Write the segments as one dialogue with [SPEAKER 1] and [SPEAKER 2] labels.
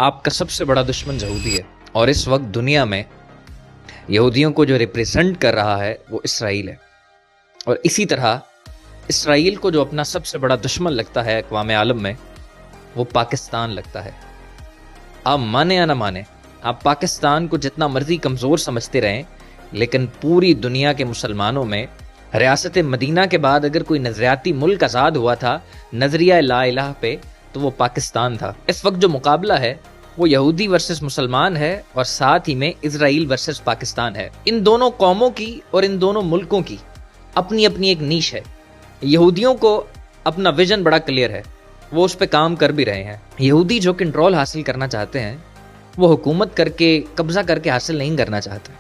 [SPEAKER 1] آپ کا سب سے بڑا دشمن یہودی ہے، اور اس وقت دنیا میں یہودیوں کو جو ریپریزنٹ کر رہا ہے وہ اسرائیل ہے، اور اسی طرح اسرائیل کو جو اپنا سب سے بڑا دشمن لگتا ہے اقوام عالم میں، وہ پاکستان لگتا ہے۔ آپ مانے یا نہ مانے، آپ پاکستان کو جتنا مرضی کمزور سمجھتے رہیں، لیکن پوری دنیا کے مسلمانوں میں ریاست مدینہ کے بعد اگر کوئی نظریاتی ملک آزاد ہوا تھا نظریہ لا الہ پہ، تو وہ پاکستان تھا۔ اس وقت جو مقابلہ ہے وہ یہودی ورسس مسلمان ہے، اور ساتھ ہی میں اسرائیل ورسس پاکستان ہے۔ ان دونوں قوموں کی اور ان دونوں ملکوں کی اپنی اپنی ایک نیش ہے۔ یہودیوں کو اپنا ویژن بڑا کلیئر ہے، وہ اس پہ کام کر بھی رہے ہیں۔ یہودی جو کنٹرول حاصل کرنا چاہتے ہیں وہ حکومت کر کے، قبضہ کر کے حاصل نہیں کرنا چاہتے۔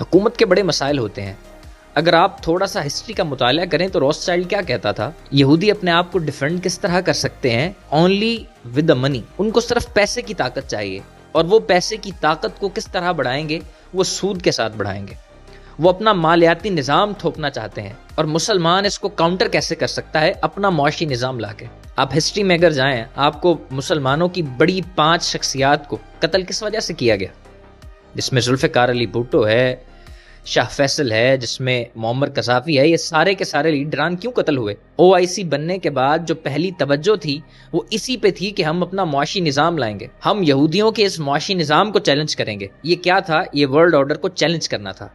[SPEAKER 1] حکومت کے بڑے مسائل ہوتے ہیں۔ اگر آپ تھوڑا سا ہسٹری کا مطالعہ کریں تو روتھسچائلڈ کیا کہتا تھا، یہودی اپنے آپ کو ڈیفینڈ کس طرح کر سکتے ہیں؟ اونلی ود دا منی۔ ان کو صرف پیسے کی طاقت چاہیے، اور وہ پیسے کی طاقت کو کس طرح بڑھائیں گے؟ وہ سود کے ساتھ بڑھائیں گے۔ وہ اپنا مالیاتی نظام تھوپنا چاہتے ہیں، اور مسلمان اس کو کاؤنٹر کیسے کر سکتا ہے؟ اپنا معاشی نظام لا کے۔ آپ ہسٹری میں اگر جائیں، آپ کو مسلمانوں کی بڑی 5 شخصیات کو قتل کس وجہ سے کیا گیا، جس میں ذوالفقار علی بھٹو ہے، شاہ فیصل ہے، جس میں معمر قذافی ہے، یہ سارے کے سارے لیڈران کیوں قتل ہوئے؟ OIC بننے کے بعد جو پہلی توجہ تھی وہ اسی پہ تھی کہ ہم اپنا معاشی نظام لائیں گے، ہم یہودیوں کے اس معاشی نظام کو چیلنج کریں گے۔ یہ کیا تھا؟ یہ ورلڈ آرڈر کو چیلنج کرنا تھا،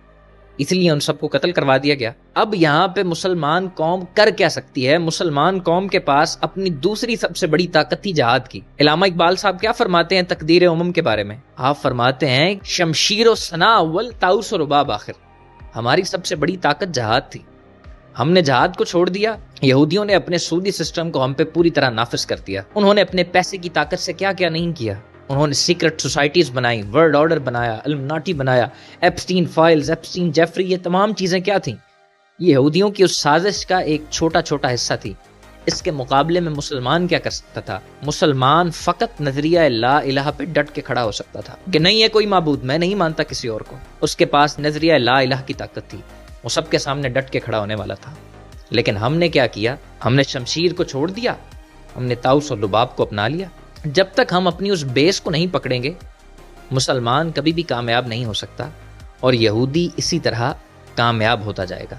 [SPEAKER 1] اس لیے ان سب کو قتل کروا دیا گیا۔ اب یہاں پہ مسلمان قوم کر کیا سکتی ہے؟ مسلمان قوم کے پاس اپنی دوسری سب سے بڑی طاقت تھی جہاد کی۔ علامہ اقبال صاحب کیا فرماتے ہیں تقدیر امم کے بارے میں؟ آپ فرماتے ہیں شمشیر و ثنا اول، طاؤس و رباب آخر۔ ہماری سب سے بڑی طاقت جہاد تھی، ہم نے جہاد کو چھوڑ دیا۔ یہودیوں نے اپنے سودی سسٹم کو ہم پہ پوری طرح نافذ کر دیا۔ انہوں نے اپنے پیسے کی طاقت سے کیا کیا نہیں کیا؟ انہوں نے سیکرٹ سوسائٹیز بنائی، ورلڈ آرڈر بنایا، الومناٹی بنایا، ایپسٹین فائلز، ایپسٹین جیفری، یہ تمام چیزیں کیا تھیں؟ یہ یہودیوں کی اس سازش کا ایک چھوٹا چھوٹا حصہ تھی۔ اس کے مقابلے میں مسلمان کیا کر سکتا تھا؟ مسلمان فقط نظریہ لا الہ پہ ڈٹ کے کھڑا ہو سکتا تھا کہ نہیں ہے کوئی معبود، میں نہیں مانتا کسی اور کو۔ اس کے پاس نظریہ لا الہ کی طاقت تھی، وہ سب کے سامنے ڈٹ کے کھڑا ہونے والا تھا۔ لیکن ہم نے کیا کیا؟ ہم نے شمشیر کو چھوڑ دیا، ہم نے طاؤس اور لباب کو اپنا لیا۔ جب تک ہم اپنی اس بیس کو نہیں پکڑیں گے، مسلمان کبھی بھی کامیاب نہیں ہو سکتا، اور یہودی اسی طرح کامیاب ہوتا جائے گا۔